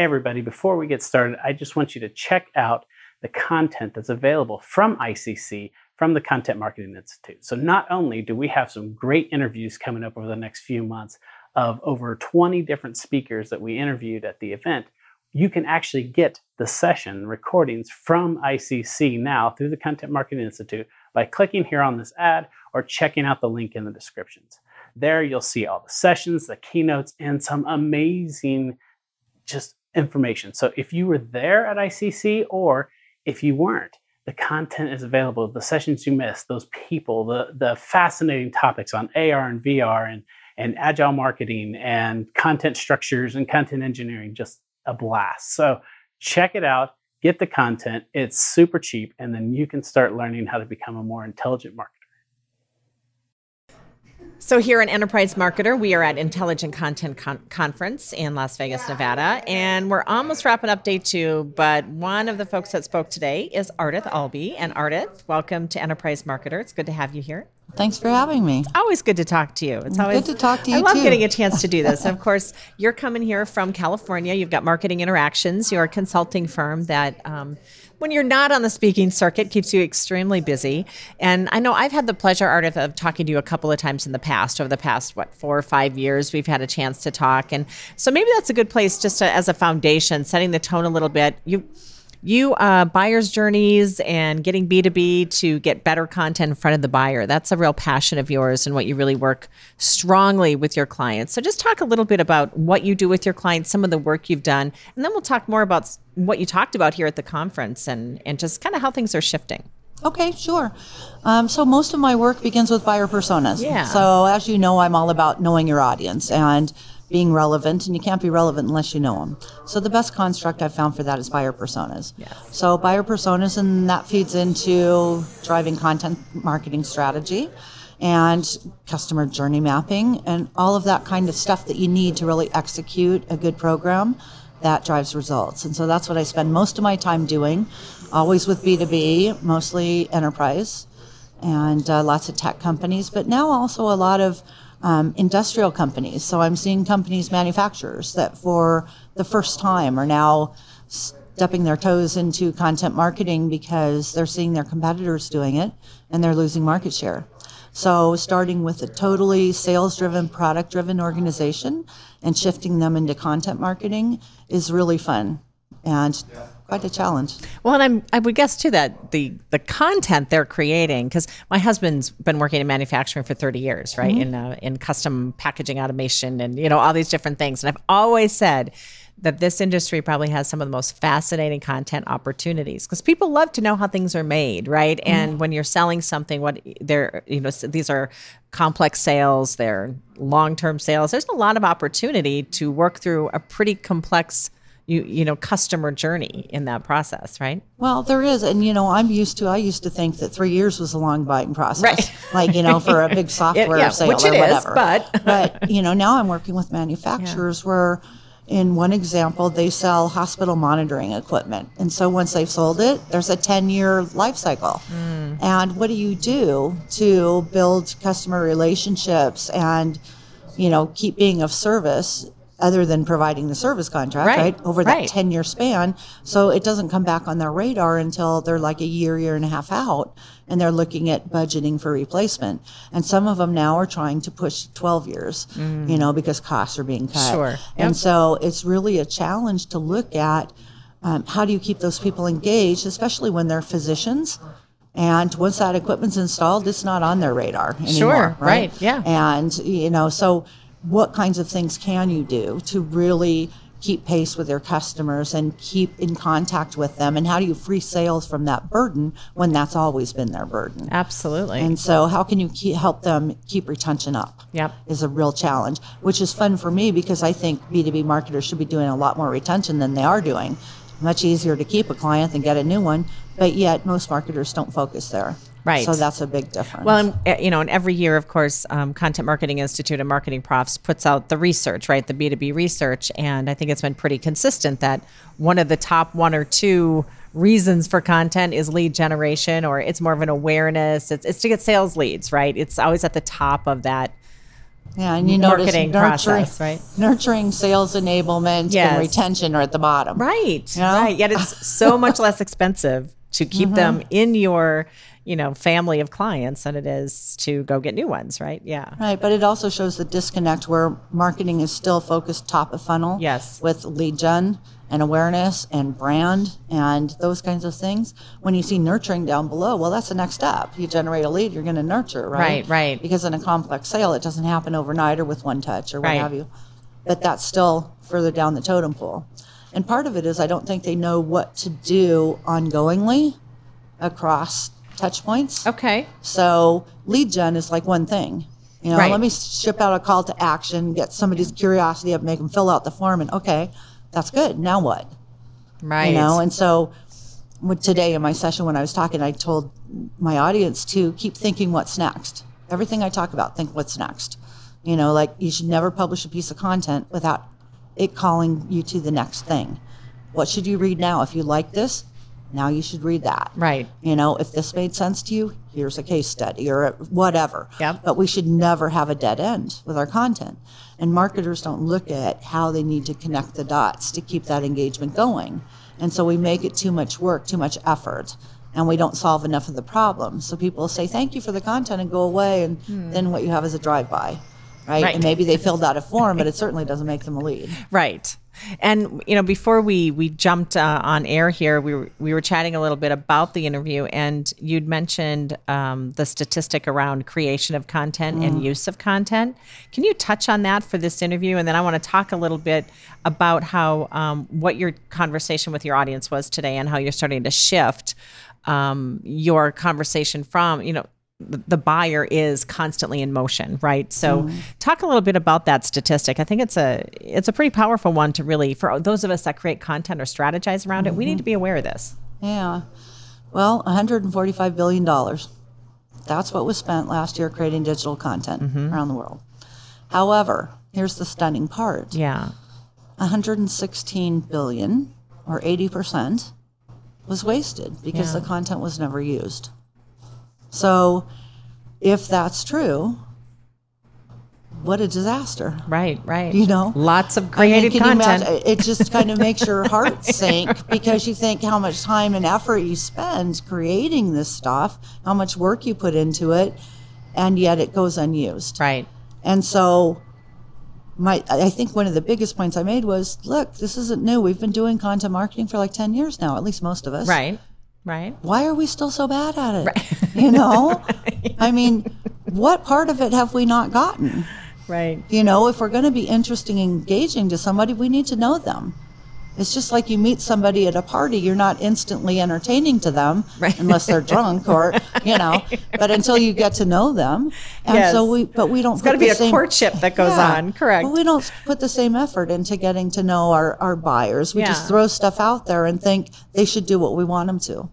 Hey everybody, before we get started, I just want you to check out the content that's available from ICC, from the Content Marketing Institute. So not only do we have some great interviews coming up over the next few months of over 20 different speakers that we interviewed at the event, you can actually get the session recordings from ICC now through the Content Marketing Institute by clicking here on this ad or checking out the link in the descriptions. There you'll see all the sessions, the keynotes, and some amazing just information. So if you were there at ICC or if you weren't, the content is available. The sessions you missed, those people, the fascinating topics on AR and VR and agile marketing and content structures and content engineering, just a blast. So check it out, get the content. It's super cheap, and then you can start learning how to become a more intelligent marketer. So here at Enterprise Marketer, we are at Intelligent Content Conference in Las Vegas, Nevada, and we're almost wrapping up day 2, but one of the folks that spoke today is Ardath Albee. And Ardath, welcome to Enterprise Marketer. It's good to have you here. Thanks for having me. It's always good to talk to you. It's always good to talk to you, I love too. getting a chance to do this. Of course, you're coming here from California. You've got Marketing Interactions. You're a consulting firm that, when you're not on the speaking circuit, keeps you extremely busy. And I know I've had the pleasure, Ardath, of talking to you a couple of times in the past. Over the past, 4 or 5 years, we've had a chance to talk. And so maybe that's a good place just to, as a foundation, setting the tone a little bit. You buyer's journeys and getting B2B to get better content in front of the buyer. That's a real passion of yours and what you really work strongly with your clients. So just talk a little bit about what you do with your clients, some of the work you've done, and then we'll talk more about what you talked about here at the conference and just kind of how things are shifting. Okay, sure. So most of my work begins with buyer personas. Yeah. So as you know, I'm all about knowing your audience and being relevant, and you can't be relevant unless you know them. So the best construct I've found for that is buyer personas. Yes. So buyer personas, and that feeds into driving content marketing strategy and customer journey mapping and all of that kind of stuff that you need to really execute a good program that drives results. And so that's what I spend most of my time doing, always with B2B, mostly enterprise, and lots of tech companies, but now also a lot of industrial companies. So I'm seeing companies, manufacturers that for the first time are now stepping their toes into content marketing because they're seeing their competitors doing it and they're losing market share. So starting with a totally sales-driven, product-driven organization and shifting them into content marketing is really fun and quite a challenge. Well, and I would guess too that the content they're creating, because my husband's been working in manufacturing for 30 years, right? Mm-hmm. In custom packaging automation and all these different things. And I've always said that this industry probably has some of the most fascinating content opportunities because people love to know how things are made, right? Mm-hmm. And when you're selling something, what they're these are complex sales, they're long-term sales. There's a lot of opportunity to work through a pretty complex customer journey in that process, right? Well, there is. And, I used to think that 3 years was a long buying process, right. For a big software sale which or it whatever. Is, but, now I'm working with manufacturers where in one example, they sell hospital monitoring equipment. And so once they've sold it, there's a 10-year life cycle. And what do you do to build customer relationships and, keep being of service other than providing the service contract, right? Over that 10-year span. So it doesn't come back on their radar until they're like a year and a half out, and they're looking at budgeting for replacement. And some of them now are trying to push 12 years, because costs are being cut. Sure. Yep. And so it's really a challenge to look at how do you keep those people engaged, especially when they're physicians. And once that equipment's installed, it's not on their radar anymore. Sure, right? Yeah. And, so what kinds of things can you do to really keep pace with your customers and keep in contact with them? And how do you free sales from that burden when that's always been their burden? Absolutely. And so how can you help them keep retention up? Yep. Is a real challenge, which is fun for me because I think B2B marketers should be doing a lot more retention than they are doing. Much easier to keep a client than get a new one, but yet most marketers don't focus there. Right. So that's a big difference. Well, and every year, of course, Content Marketing Institute and Marketing Profs puts out the research, right? The B2B research. And I think it's been pretty consistent that one of the top 1 or 2 reasons for content is lead generation, or it's more of an awareness. It's to get sales leads, right? It's always at the top of that Yeah, and you notice marketing process, right? Nurturing, sales enablement, Yes. and retention are at the bottom. Right, You know? right. Yet it's so much less expensive to keep them in your, family of clients than it is to go get new ones, right? Yeah. Right, but it also shows the disconnect where marketing is still focused top of funnel. Yes. With lead gen and awareness and brand and those kinds of things. When you see nurturing down below, well, that's the next step. You generate a lead, you're going to nurture, right? Right. Because in a complex sale, it doesn't happen overnight or with one touch or what Right. have you. But that's still further down the totem pole. And part of it is I don't think they know what to do ongoingly across touch points. Okay. So lead gen is like one thing. Right. Let me ship out a call to action, get somebody's curiosity up, make them fill out the form, and okay, that's good. Now what? Right. And so today in my session when I was talking, I told my audience to keep thinking what's next. Everything I talk about, think what's next. Like you should never publish a piece of content without it calling you to the next thing. What should you read now? If you like this, now you should read that. Right. If this made sense to you, here's a case study or whatever. Yep. But we should never have a dead end with our content. And marketers don't look at how they need to connect the dots to keep that engagement going. And so we make it too much work, too much effort, and we don't solve enough of the problem. So people say, thank you for the content and go away. And then what you have is a drive-by. Right? And maybe they filled out a form, but it certainly doesn't make them a lead. Right. And before we jumped on air here, we were chatting a little bit about the interview, and you'd mentioned the statistic around creation of content and use of content. Can you touch on that for this interview? And then I want to talk a little bit about how what your conversation with your audience was today, and how you're starting to shift your conversation from the buyer is constantly in motion, right? So talk a little bit about that statistic. I think it's a pretty powerful one to really, for those of us that create content or strategize around it, we need to be aware of this. Yeah. Well, $145 billion. That's what was spent last year creating digital content around the world. However, here's the stunning part. Yeah. 116 billion, or 80%, was wasted because the content was never used. So if that's true, what a disaster. Right. Lots of I mean, creative can you content. imagine? It just kind of makes your heart sink because you think how much time and effort you spend creating this stuff, how much work you put into it, and yet it goes unused. Right. And so I think one of the biggest points I made was, look, this isn't new. We've been doing content marketing for like 10 years now, at least most of us. Right. Why are we still so bad at it? Right. I mean, what part of it have we not gotten? Right. If we're going to be interesting and engaging to somebody, we need to know them. It's just like you meet somebody at a party, you're not instantly entertaining to them unless they're drunk or, but until you get to know them. And so we don't It's got to be a courtship that goes on. Correct. But we don't put the same effort into getting to know our buyers. We just throw stuff out there and think they should do what we want them to.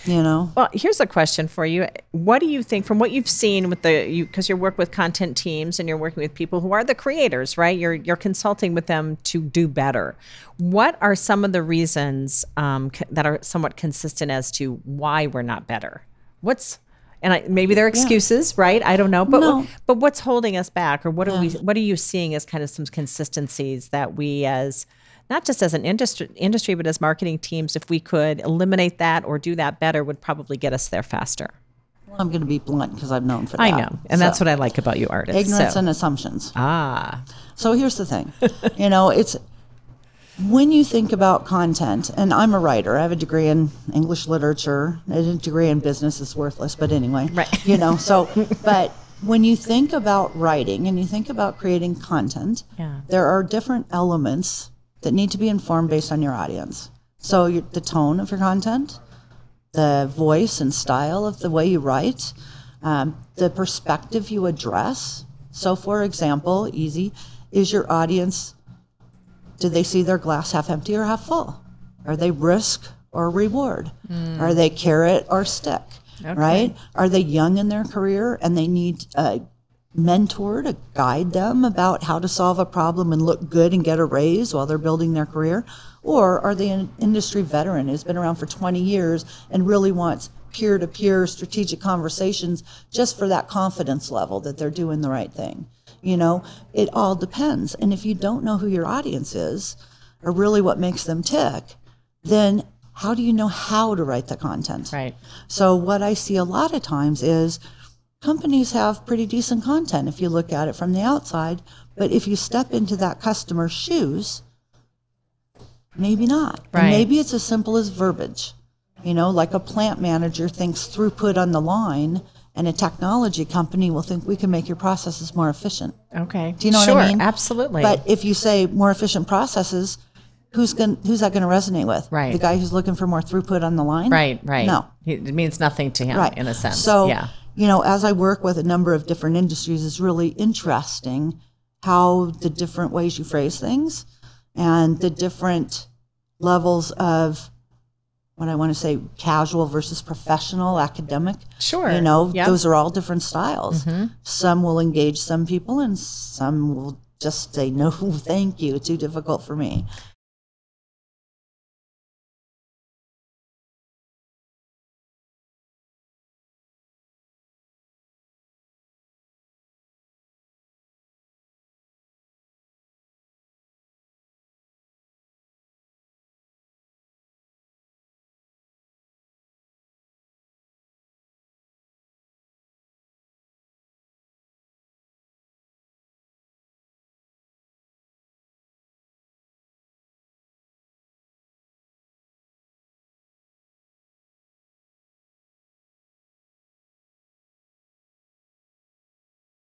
Well, here's a question for you. What do you think, from what you've seen with because you work with content teams and you're working with people who are the creators, right? You're consulting with them to do better. What are some of the reasons that are somewhat consistent as to why we're not better? Maybe there are excuses, right? I don't know, but what's holding us back, or what are you seeing as kind of some consistencies that we as not just as an industry, but as marketing teams, if we could eliminate that or do that better, would probably get us there faster? Well, I'm going to be blunt because I'm known for that. I know. And that's what I like about you, Ardath. Ignorance and assumptions. So here's the thing. It's when you think about content, and I'm a writer. I have a degree in English literature. A degree in business is worthless, but anyway. Right. But when you think about writing and you think about creating content, there are different elements that need to be informed based on your audience. So the tone of your content, the voice and style of the way you write, the perspective you address. So for example, is your audience, do they see their glass half empty or half full? Are they risk or reward? Are they carrot or stick? Right? Are they young in their career and they need a mentor to guide them about how to solve a problem and look good and get a raise while they're building their career? Or are they an industry veteran who's been around for 20 years and really wants peer-to-peer strategic conversations just for that confidence level that they're doing the right thing? You know, it all depends. And if you don't know who your audience is or really what makes them tick, then how do you know how to write the content? Right. So what I see a lot of times is companies have pretty decent content if you look at it from the outside, but if you step into that customer's shoes, maybe not. Right. And maybe it's as simple as verbiage. You know, like a plant manager thinks throughput on the line, and a technology company will think we can make your processes more efficient. Okay. Do you know sure, what I mean? Absolutely. But if you say more efficient processes, who's that going to resonate with? Right. The guy who's looking for more throughput on the line? Right. No. It means nothing to him, Right. in a sense. So, yeah. you know, as I work with a number of different industries, it's really interesting how the different ways you phrase things and the different levels of what I want to say, casual versus professional, academic. Sure. You know, Yep. those are all different styles. Some will engage some people and some will just say, no, thank you. It's too difficult for me.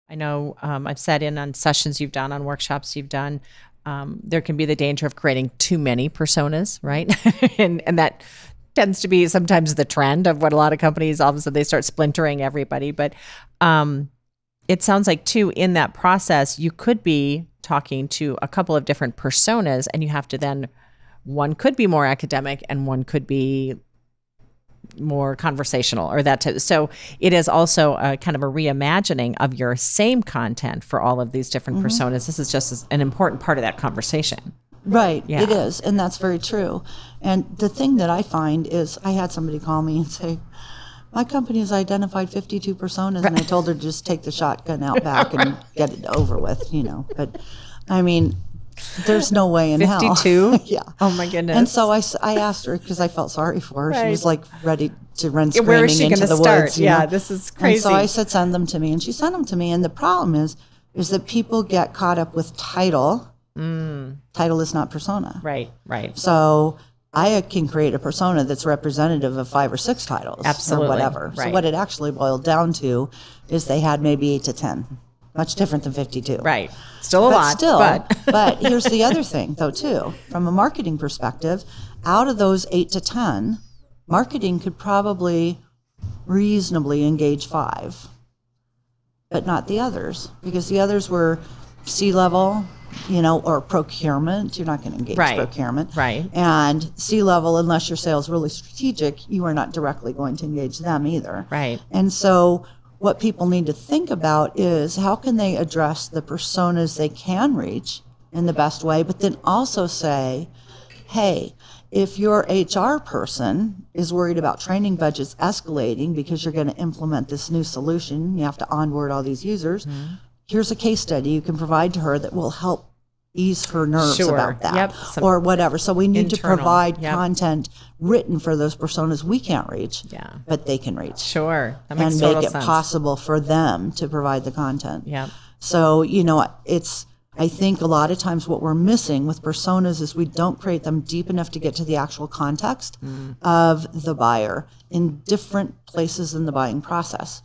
I know I've sat in on sessions you've done, on workshops you've done. There can be the danger of creating too many personas, right? and that tends to be sometimes the trend of what a lot of companies, all of a sudden they start splintering everybody. But it sounds like too, in that process, you could be talking to a couple of different personas, and you have to then, one could be more academic and one could be more conversational or that type. So it is also a kind of a reimagining of your same content for all of these different personas. This is just an important part of that conversation. Right, Yeah. it is, and that's very true. And the thing that I find is, I had somebody call me and say, my company has identified 52 personas, and I told her to just take the shotgun out back and get it over with, you know. But, I mean, there's no way in hell. 52? Yeah. Oh my goodness. And so I asked her, because I felt sorry for her. She Right. was like ready to run Yeah, where is she screaming into gonna the start? woods. you Yeah, know? this is crazy. And so I said, send them to me. And she sent them to me. And the problem is that people get caught up with title. Title is not persona. Right. So I can create a persona that's representative of 5 or 6 titles. Absolutely. Or whatever. Right. So what it actually boiled down to is they had maybe 8 to 10. Much different than 52. Right. Still a lot. But here's the other thing, though, too. From a marketing perspective, out of those 8 to 10, marketing could probably reasonably engage 5, but not the others, because the others were C-level, you know, or procurement. You're not going to engage Right. procurement. Right. And C-level, unless your sales really strategic, you are not directly going to engage them either. Right. And so what people need to think about is how can they address the personas they can reach in the best way, but then also say, hey, if your HR person is worried about training budgets escalating because you're going to implement this new solution, you have to onboard all these users, here's a case study you can provide to her that will help ease her nerves Sure. about that. Yep. Some Or whatever. So we need to internal. provide Yep. content written for those personas we can't reach, Yeah. but they can reach. Sure. That makes And total make it sense. possible for them to provide the content. Yeah. So, you know, I think a lot of times what we're missing with personas is we don't create them deep enough to get to the actual context of the buyer in different places in the buying process.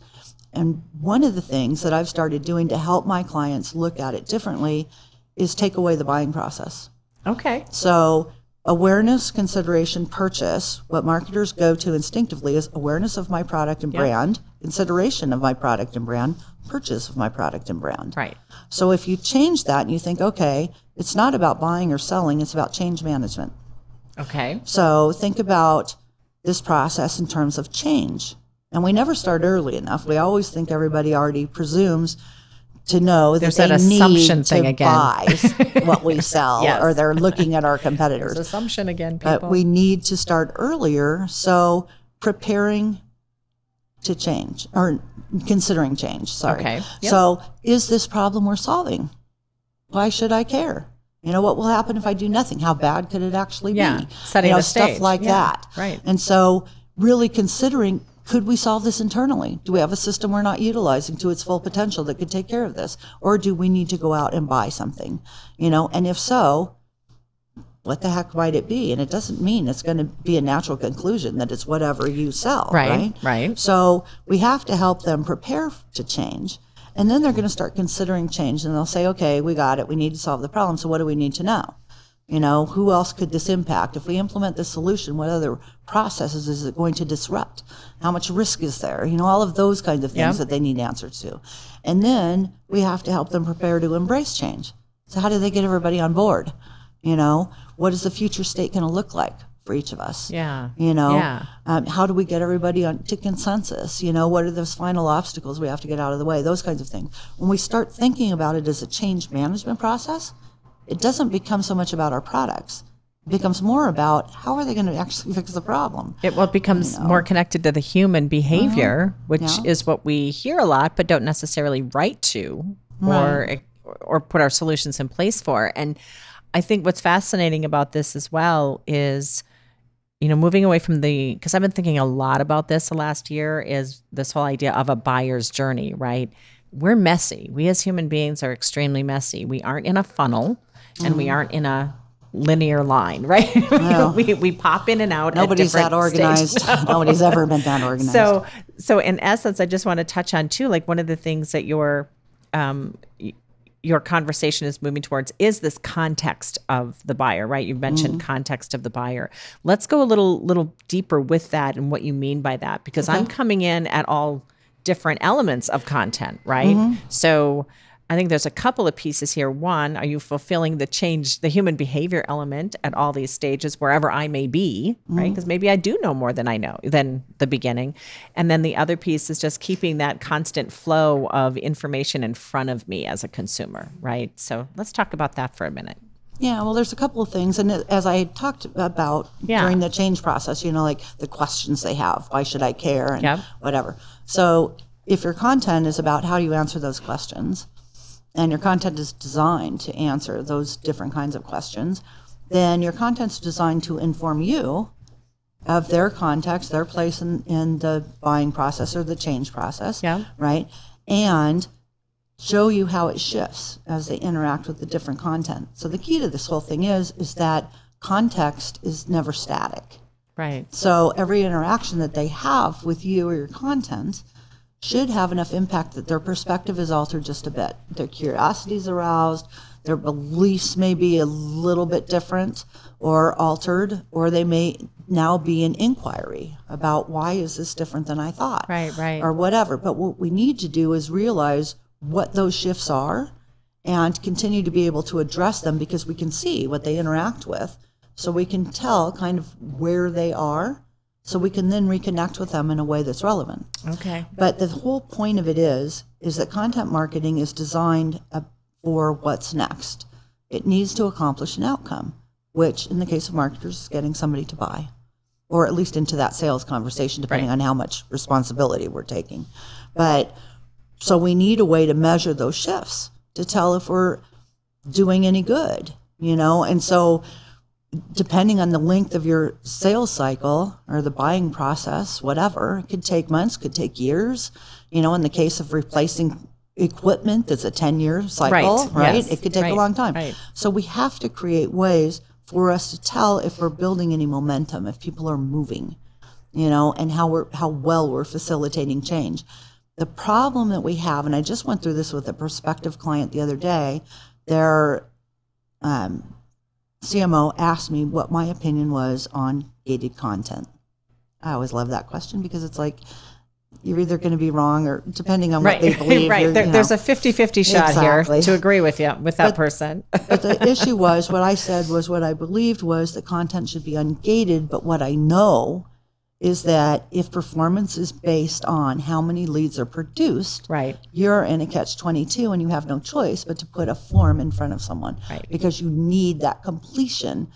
And one of the things that I've started doing to help my clients look at it differently is take away the buying process. Okay. So awareness, consideration, purchase, what marketers go to instinctively is awareness of my product and brand, consideration of my product and brand, purchase of my product and brand. Right. So if you change that and you think, okay, it's not about buying or selling, it's about change management. Okay. So think about this process in terms of change. And we never start early enough. We always think everybody already presumes to know that There's they that assumption need thing to again. buy what we sell, Yes. or they're looking at our competitors. There's assumption again, people. But we need to start earlier. So preparing to change, or considering change, sorry. Okay. Yep. So is this problem we're solving? Why should I care? What will happen if I do nothing? How bad could it actually be? Setting the stage. Stuff like that. Right. And so really considering, could we solve this internally? Do we have a system we're not utilizing to its full potential that could take care of this? Or do we need to go out and buy something? And if so, what the heck might it be? And it doesn't mean it's going to be a natural conclusion that it's whatever you sell, right? Right. So we have to help them prepare to change. And then they're going to start considering change, and they'll say, okay, we got it. We need to solve the problem. So what do we need to know? Who else could this impact? If we implement this solution, what other processes is it going to disrupt? How much risk is there? All of those kinds of things that they need answers to. And then we have to help them prepare to embrace change. So how do they get everybody on board? What is the future state going to look like for each of us? Yeah. How do we get everybody to consensus? What are those final obstacles we have to get out of the way? Those kinds of things. When we start thinking about it as a change management process, it doesn't become so much about our products. It becomes more about how are they going to actually fix the problem. It becomes more connected to the human behavior, which is what we hear a lot, but don't necessarily write to or put our solutions in place for. And I think what's fascinating about this as well is, moving away from because I've been thinking a lot about this the last year, is this whole idea of a buyer's journey, right? We're messy. We as human beings are extremely messy. We aren't in a funnel and we aren't in a linear line, right? No. we pop in and out. Nobody's that organized. Nobody's ever been that organized. So in essence, I just want to touch on too, like one of the things that your conversation is moving towards is this context of the buyer, right? You mentioned context of the buyer. Let's go a little deeper with that and what you mean by that, because I'm coming in at all different elements of content, right? So I think there's a couple of pieces here. One, are you fulfilling the change, the human behavior element at all these stages, wherever I may be, right? Because maybe I do know more than I know than the beginning. And then the other piece is just keeping that constant flow of information in front of me as a consumer, right? So let's talk about that for a minute. Yeah, well, there's a couple of things. And as I talked about during the change process, like the questions they have, why should I care, and whatever. So if your content is about how do you answer those questions, and your content is designed to answer those different kinds of questions, then your content's designed to inform you of their context, their place in the buying process or the change process, right? And show you how it shifts as they interact with the different content. So the key to this whole thing is that context is never static. Right. So every interaction that they have with you or your content should have enough impact that their perspective is altered just a bit. Their curiosity is aroused, their beliefs may be a little bit different or altered, or they may now be an inquiry about why is this different than I thought, right, or whatever. But what we need to do is realize what those shifts are and continue to be able to address them, because we can see what they interact with, so we can tell kind of where they are, so we can then reconnect with them in a way that's relevant. Okay. But the whole point of it is that content marketing is designed for what's next. It needs to accomplish an outcome, which in the case of marketers is getting somebody to buy, or at least into that sales conversation, depending on how much responsibility we're taking. But so we need a way to measure those shifts to tell if we're doing any good, and so depending on the length of your sales cycle or the buying process, whatever, it could take months, could take years. In the case of replacing equipment, that's a 10-year cycle, right? Yes. It could take a long time. Right. So we have to create ways for us to tell if we're building any momentum, if people are moving, and how well we're facilitating change. The problem that we have, and I just went through this with a prospective client the other day, their CMO asked me what my opinion was on gated content. I always love that question, because it's like, you're either going to be wrong, or depending on what they believe. Right. There's a 50-50 shot here to agree with you, with that person. But the issue was, what I said was, what I believed was that content should be ungated, but what I know is that if performance is based on how many leads are produced, you're in a catch-22, and you have no choice but to put a form in front of someone, because you need that completion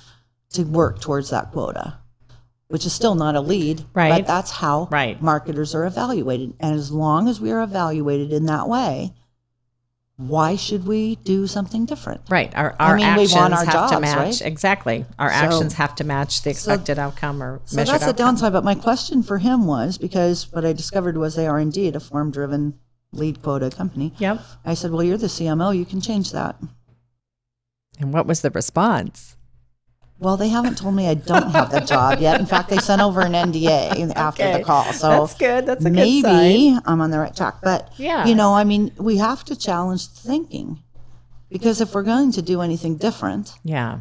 to work towards that quota. which is still not a lead, Right. but that's how Right. marketers are evaluated. And as long as we are evaluated in that way, why should we do something different? Right. Our I mean, we actions want our have to jobs, match. right? Exactly. Our actions have to match the expected outcome or So measured that's the outcome. downside. But my question for him was, because what I discovered was they are indeed a form-driven lead quota company. Yep. I said, well, you're the CMO. You can change that. And what was the response? Well, they haven't told me I don't have the job yet. In fact, they sent over an NDA after Okay. the call. So That's good. That's a good maybe sign. I'm on the right track. But, Yeah. you know, I mean, we have to challenge thinking. Because if we're going to do anything different, Yeah.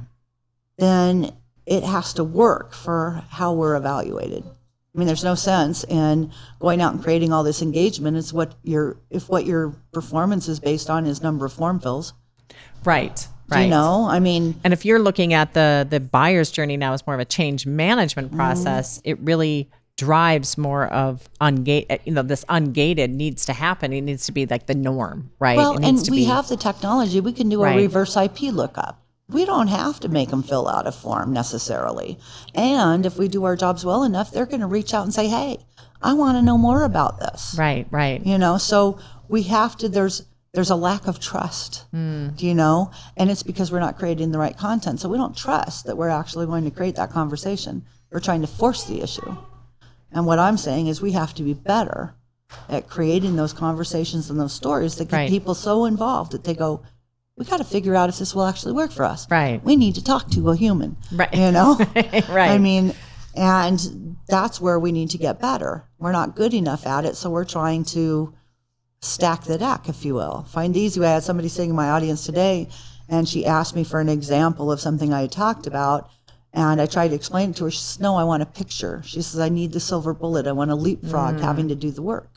then it has to work for how we're evaluated. I mean, there's no sense in going out and creating all this engagement. It's if what your performance is based on is number of form fills. Right. Do Right. you know? I mean, And if you're looking at the buyer's journey now as more of a change management process, it really drives more of this ungated needs to happen. It needs to be like the norm, right? well, It needs and to we be, have the technology. We can do a Right. reverse IP lookup. We don't have to make them fill out a form necessarily. And if we do our jobs well enough, they're going to reach out and say, hey, I want to know more about this. right, right. You know, so we have to, there's a lack of trust, do you know? And it's because we're not creating the right content. So we don't trust that we're actually going to create that conversation. We're trying to force the issue. And what I'm saying is we have to be better at creating those conversations and those stories that get Right. people so involved that they go, we got to figure out if this will actually work for us. Right. We need to talk to a human, Right. you know? Right. I mean, and that's where we need to get better. We're not good enough at it, so we're trying to stack the deck, if you will. Find the easy way. I had somebody sitting in my audience today, and she asked me for an example of something I had talked about, and I tried to explain it to her. She says, no, I want a picture. She says, I need the silver bullet. I want a leapfrog having to do the work.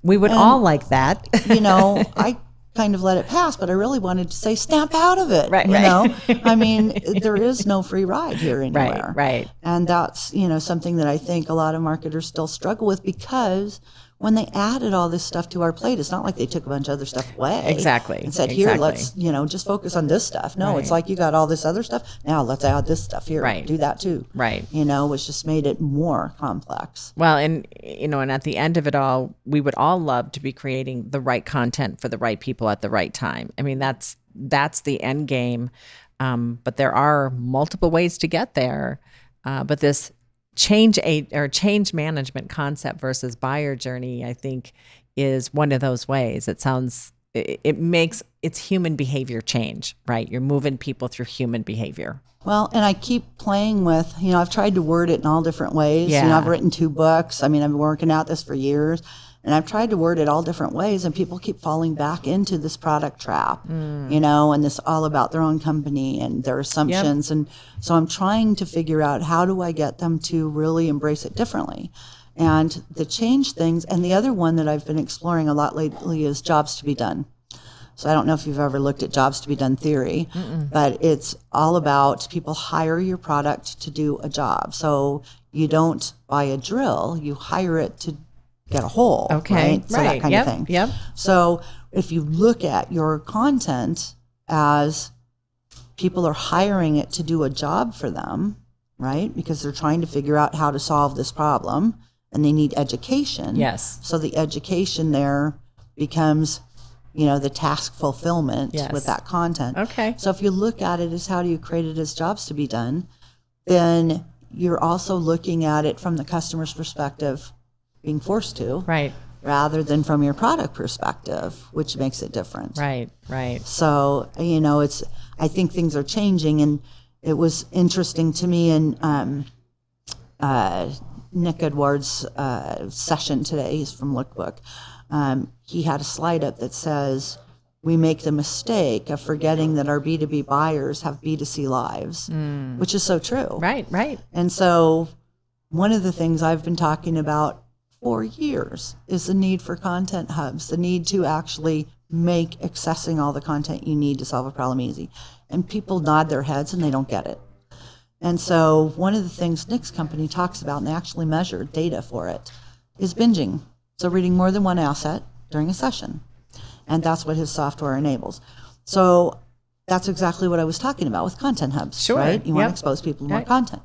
We would all like that. You know, I kind of let it pass, but I really wanted to say, snap out of it. Right, you right. know, I mean, there is no free ride here anywhere. Right. And that's, you know, something that I think a lot of marketers still struggle with, because when they added all this stuff to our plate, it's not like they took a bunch of other stuff away. Exactly. And said, here, Exactly. let's, you know, just focus on this stuff. No, it's Right. like you got all this other stuff. Now let's add this stuff here. Right. Do that too. Right. You know, which just made it more complex. Well, and and at the end of it all, we would all love to be creating the right content for the right people at the right time. I mean, that's the end game. But there are multiple ways to get there. But this change management concept versus buyer journey, I think, is one of those ways. It's human behavior change, right? You're moving people through human behavior. Well, and I keep playing with, you know, I've tried to word it in all different ways. You know, Yeah. I've written 2 books. I mean, I've been working at this for years, and I've tried to word it all different ways, and people keep falling back into this product trap, you know, and this all about their own company and their assumptions. And so I'm trying to figure out, how do I get them to really embrace it differently and to change things. And the other one that I've been exploring a lot lately is jobs to be done. So I don't know if you've ever looked at jobs to be done theory, but it's all about people hire your product to do a job. So you don't buy a drill, you hire it to get a hole. Okay. Right? So that kind of thing. Yep. So if you look at your content as people are hiring it to do a job for them, right? Because they're trying to figure out how to solve this problem and they need education. Yes. So the education there becomes, you know, the task fulfillment Yes. with that content. Okay. So if you look at it as how do you create it as jobs to be done, then you're also looking at it from the customer's perspective, being forced to, Right. rather than from your product perspective, which makes it different. Right. Right. So, you know, I think things are changing, and it was interesting to me in Nick Edwards' session today. He's from Lookbook. He had a slide up that says, we make the mistake of forgetting that our B2B buyers have B2C lives, which is so true. Right. Right. And so one of the things I've been talking about for years is the need for content hubs, the need to actually make accessing all the content you need to solve a problem easy. And people nod their heads and they don't get it. And so one of the things Nick's company talks about, and they actually measure data for it, is binging. So reading more than one asset during a session. And that's what his software enables. So that's exactly what I was talking about with content hubs, Sure. right? You want Yep. to expose people to more Right. content.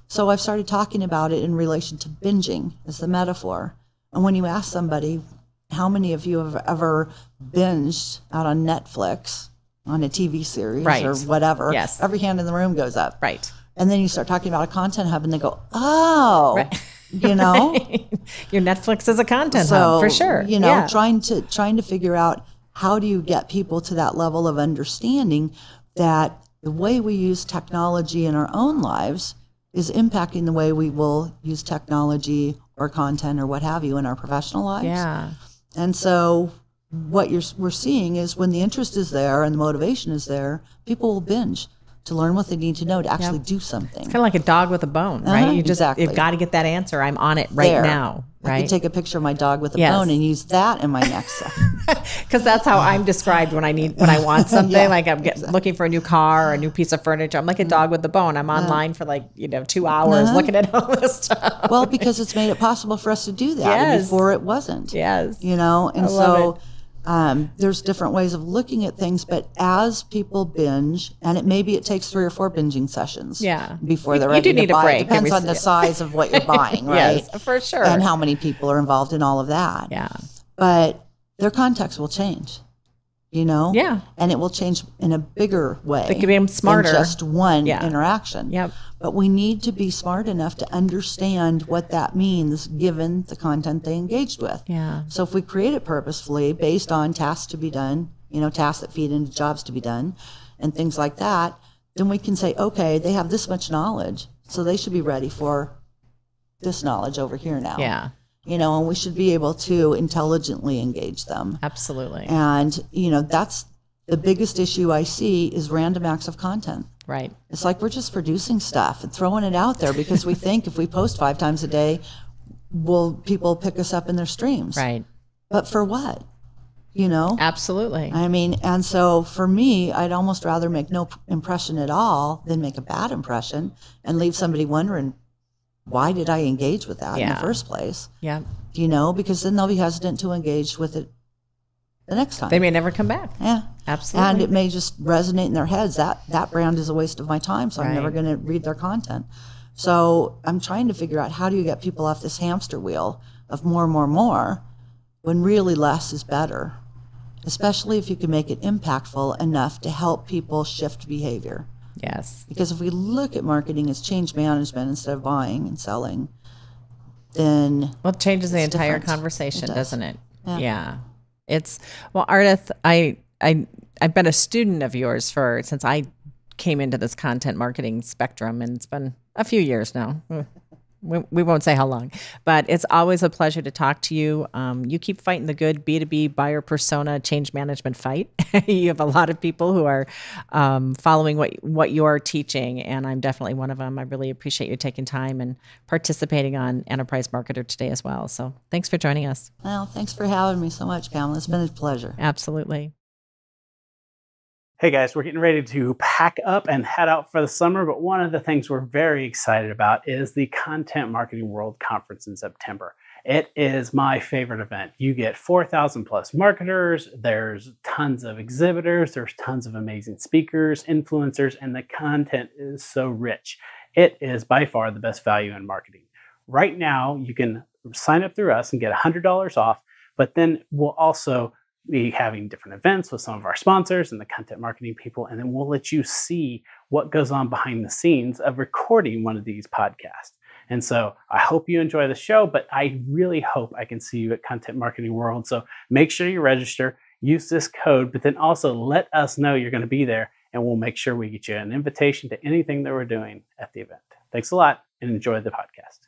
So I've started talking about it in relation to binging as the metaphor. And when you ask somebody, how many of you have ever binged out on Netflix on a TV series Right. or whatever, Yes. every hand in the room goes up. Right. And then you start talking about a content hub and they go, oh, Right. you know? Your Netflix is a content So, hub for sure. You know, Yeah. trying to figure out how do you get people to that level of understanding that the way we use technology in our own lives is impacting the way we will use technology or content or what have you in our professional lives. Yeah. And so what we're seeing is when the interest is there and the motivation is there, people will binge to learn what they need to know to actually do something. Kind of like a dog with a bone, right? Exactly. You've got to get that answer. I'm on it right There. now, I right? could take a picture of my dog with a Yes. bone and use that in my next Because that's how I'm described when I want something. Yeah, like I'm looking for a new car or a new piece of furniture. I'm like a dog with a bone. I'm online for 2 hours looking at all this stuff. Well, because it's made it possible for us to do that. And Yes. before it wasn't. Yes. You know, and I love so there's different ways of looking at things, but as people binge, and it takes 3 or 4 binging sessions Yeah. before they're You ready do need to a buy. break It depends every on the size of what you're buying, right? Yes, for sure. And how many people are involved in all of that. Yeah. But their context will change, you know? Yeah. And it will change in a bigger way. They could be smarter. Than just one Yeah. interaction. Yep. But we need to be smart enough to understand what that means given the content they engaged with. Yeah. So if we create it purposefully based on tasks to be done, tasks that feed into jobs to be done and things like that, then we can say, okay, they have this much knowledge, so they should be ready for this knowledge over here now. Yeah. And we should be able to intelligently engage them. Absolutely. And, that's the biggest issue I see is random acts of content. Right. It's like we're just producing stuff and throwing it out there because we think if we post 5 times a day, will people pick us up in their streams? Right. But for what? Absolutely. I mean, and so for me, I'd almost rather make no impression at all than make a bad impression and leave somebody wondering, why did I engage with that in the first place? Yeah. Because then they'll be hesitant to engage with it the next time. They may never come back. Yeah. Absolutely. And it may just resonate in their heads that brand is a waste of my time, so I'm Right. never going to read their content. So I'm trying to figure out how do you get people off this hamster wheel of more, when really less is better, especially if you can make it impactful enough to help people shift behavior. Yes. Because if we look at marketing as change management instead of buying and selling, then Well, it changes the It's entire different. conversation, It does. doesn't it? Yeah. It's Ardath, I've been a student of yours since I came into this content marketing spectrum, and it's been a few years now. We won't say how long, but it's always a pleasure to talk to you. You keep fighting the good B2B buyer persona change management fight. You have a lot of people who are following what you're teaching, and I'm definitely one of them. I really appreciate you taking time and participating on Enterprise Marketer today as well. So thanks for joining us. well, thanks for having me so much, Pamela. It's been a pleasure. Absolutely. Hey guys, we're getting ready to pack up and head out for the summer, but one of the things we're very excited about is the Content Marketing World Conference in September. It is my favorite event. You get 4,000 plus marketers, there's tons of exhibitors, there's tons of amazing speakers, influencers, and the content is so rich. It is by far the best value in marketing. Right now, you can sign up through us and get $100 off, but then we'll also be having different events with some of our sponsors and the content marketing people, and then we'll let you see what goes on behind the scenes of recording one of these podcasts. And so I hope you enjoy the show, but I really hope I can see you at Content Marketing World. So make sure you register, use this code, but then also let us know you're going to be there, and we'll make sure we get you an invitation to anything that we're doing at the event. Thanks a lot, and enjoy the podcast.